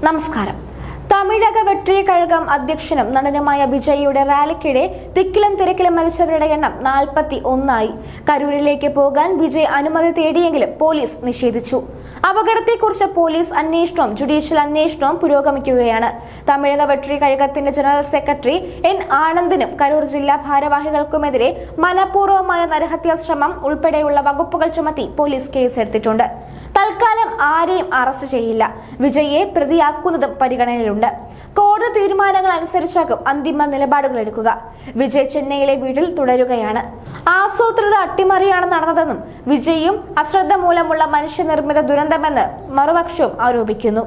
നമസ്കാരം. തമിഴക വെട്രി കഴകം അധ്യക്ഷനും നടനുമായ വിജയിയുടെ റാലിക്കിടെ തിക്കിലും തിരക്കിലും മരിച്ചവരുടെ എണ്ണം 41 കരൂരിലേക്ക് പോകാൻ വിജയ് അനുമതി തേടിയെങ്കിലും പോലീസ് നിഷേധിച്ചു. അപകടത്തെക്കുറിച്ച് പോലീസ് അന്വേഷണവും ജുഡീഷ്യൽ അന്വേഷണവും പുരോഗമിക്കുകയാണ്. തമിഴക വെട്രി കഴകത്തിന്റെ ജനറൽ സെക്രട്ടറി എൻ ആനന്ദിനും കരൂർ ജില്ലാ ഭാരവാഹികൾക്കുമെതിരെ മനഃപൂർവ്വമായ നരഹത്യാ ശ്രമം ഉൾപ്പെടെയുള്ള വകുപ്പുകൾ ചുമത്തി പോലീസ് കേസെടുത്തിട്ടുണ്ട്. തൽക്കാലം ആരെയും അറസ്റ്റ് ചെയ്യില്ല. വിജയിയെ പ്രതിയാക്കുന്നതും പരിഗണനയിലുണ്ട്. കോടതി തീരുമാനങ്ങൾ അനുസരിച്ചാകും അന്തിമ നിലപാടുകൾ എടുക്കുക. വിജയ് ചെന്നൈയിലെ വീട്ടിൽ തുടരുകയാണ്. ആസൂത്രിത അട്ടിമറിയാണ് നടന്നതെന്നും വിജയും അശ്രദ്ധ മൂലമുള്ള മനുഷ്യനിർമ്മിത ദുരന്തമെന്ന് മറുപക്ഷവും ആരോപിക്കുന്നു.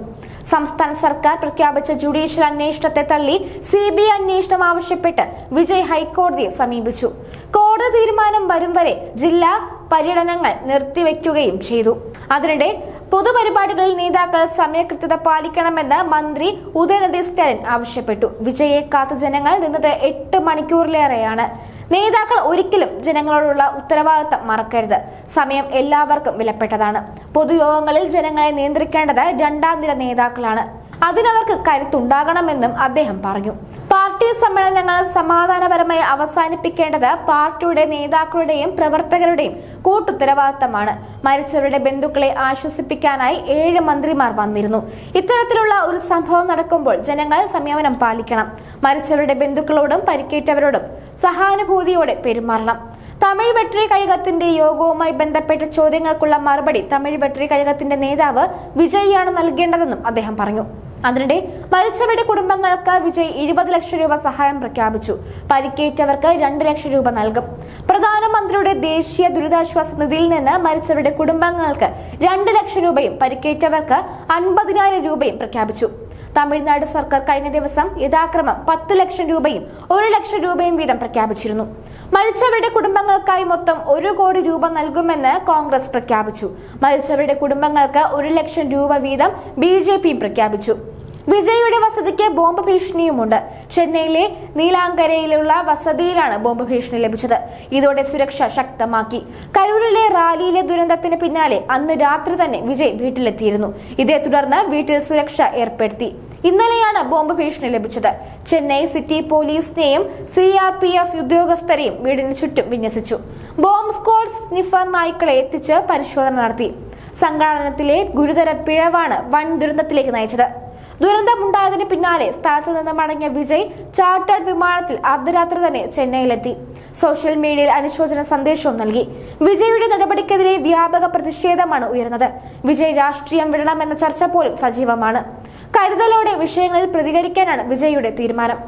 സംസ്ഥാന സർക്കാർ പ്രഖ്യാപിച്ച ജുഡീഷ്യൽ അന്വേഷണത്തെ തള്ളി CBI അന്വേഷണം ആവശ്യപ്പെട്ട് വിജയ് ഹൈക്കോടതിയെ സമീപിച്ചു. കോടതി തീരുമാനം വരും വരെ ജില്ലാ പര്യടനങ്ങൾ നിർത്തിവെക്കുകയും ചെയ്തു. അതിനിടെ പൊതുപരിപാടികളിൽ നേതാക്കൾ സമയകൃത്യത പാലിക്കണമെന്ന് മന്ത്രി ഉദയനിധി സ്റ്റാലിൻ ആവശ്യപ്പെട്ടു. വിജയെ കാത്ത ജനങ്ങൾ നിന്നത് 8 മണിക്കൂറിലേറെയാണ്. നേതാക്കൾ ഒരിക്കലും ജനങ്ങളോടുള്ള ഉത്തരവാദിത്തം മറക്കരുത്. സമയം എല്ലാവർക്കും വിലപ്പെട്ടതാണ്. പൊതുയോഗങ്ങളിൽ ജനങ്ങളെ നിയന്ത്രിക്കേണ്ടത് രണ്ടാം നിര നേതാക്കളാണ്. അതിനവർക്ക് കരുത്തുണ്ടാകണമെന്നും അദ്ദേഹം പറഞ്ഞു. പാർട്ടി സമ്മേളനങ്ങൾ സമാധാനപരമായി അവസാനിപ്പിക്കേണ്ടത് പാർട്ടിയുടെ നേതാക്കളുടെയും പ്രവർത്തകരുടെയും കൂട്ടുത്തരവാദിത്തമാണ്. മരിച്ചവരുടെ ബന്ധുക്കളെ ആശ്വസിപ്പിക്കാനായി 7 മന്ത്രിമാർ വന്നിരുന്നു. ഇത്തരത്തിലുള്ള ഒരു സംഭവം നടക്കുമ്പോൾ ജനങ്ങൾ സംയമനം പാലിക്കണം. മരിച്ചവരുടെ ബന്ധുക്കളോടും പരിക്കേറ്റവരോടും സഹാനുഭൂതിയോടെ പെരുമാറണം. തമിഴ് വെട്രി കഴകത്തിന്റെ യോഗവുമായി ബന്ധപ്പെട്ട ചോദ്യങ്ങൾക്കുള്ള മറുപടി തമിഴ് വെട്രി കഴകത്തിന്റെ നേതാവ് വിജയിയാണ് നൽകേണ്ടതെന്നും അദ്ദേഹം പറഞ്ഞു. അതിനിടെ മരിച്ചവരുടെ കുടുംബങ്ങൾക്ക് വിജയ് 20 ലക്ഷം രൂപ സഹായം പ്രഖ്യാപിച്ചു. പരിക്കേറ്റവർക്ക് 2 ലക്ഷം രൂപ നൽകും. പ്രധാനമന്ത്രിയുടെ ദേശീയ ദുരിതാശ്വാസ നിധിയിൽ നിന്ന് മരിച്ചവരുടെ കുടുംബങ്ങൾക്ക് 2 ലക്ഷം രൂപയും പരിക്കേറ്റവർക്ക് 50,000 രൂപയും പ്രഖ്യാപിച്ചു. തമിഴ്നാട് സർക്കാർ കഴിഞ്ഞ ദിവസം യഥാക്രമം 10 ലക്ഷം രൂപയും 1 ലക്ഷം രൂപയും വീതം പ്രഖ്യാപിച്ചിരുന്നു. മരിച്ചവരുടെ കുടുംബങ്ങൾക്കായി മൊത്തം 1 കോടി രൂപ നൽകുമെന്ന് കോൺഗ്രസ് പ്രഖ്യാപിച്ചു. മരിച്ചവരുടെ കുടുംബങ്ങൾക്ക് 1 ലക്ഷം രൂപ വീതം BJP പ്രഖ്യാപിച്ചു. വിജയിയുടെ വസതിക്ക് ബോംബ് ഭീഷണിയുമുണ്ട്. ചെന്നൈയിലെ നീലാങ്കരയിലുള്ള വസതിയിലാണ് ബോംബ് ഭീഷണി ലഭിച്ചത്. ഇതോടെ സുരക്ഷ ശക്തമാക്കി. കരൂരിലെ റാലിയിലെ ദുരന്തത്തിന് പിന്നാലെ അന്ന് രാത്രി തന്നെ വിജയ് വീട്ടിലെത്തിയിരുന്നു. ഇതേ തുടർന്ന് വീട്ടിൽ സുരക്ഷ ഏർപ്പെടുത്തി. ഇന്നലെയാണ് ബോംബ് ഭീഷണി ലഭിച്ചത്. ചെന്നൈ സിറ്റി പോലീസിനെയും CRPF ഉദ്യോഗസ്ഥരെയും വീടിന് ചുറ്റും വിന്യസിച്ചു. ബോംബ് സ്ക്വാഡ് സ്നിഫർ നായ്ക്കളെ എത്തിച്ച് പരിശോധന നടത്തി. സംഘാടനത്തിലെ ഗുരുതര പിഴവാണ് വൻ ദുരന്തത്തിലേക്ക് നയിച്ചത്. ദുരന്തമുണ്ടായതിന് പിന്നാലെ സ്ഥലത്ത് നിന്ന് മടങ്ങിയ വിജയ് ചാർട്ടേഡ് വിമാനത്തിൽ അർദ്ധരാത്രി തന്നെ ചെന്നൈയിലെത്തി. സോഷ്യൽ മീഡിയയിൽ അനുശോചന സന്ദേശവും നൽകി. വിജയിയുടെ നടപടിക്കെതിരെ വ്യാപക പ്രതിഷേധമാണ് ഉയർന്നത്. വിജയ് രാഷ്ട്രീയം വിടണമെന്ന ചർച്ച പോലും സജീവമാണ്. കരുതലോടെ വിഷയങ്ങളിൽ പ്രതികരിക്കാനാണ് വിജയിയുടെ തീരുമാനം.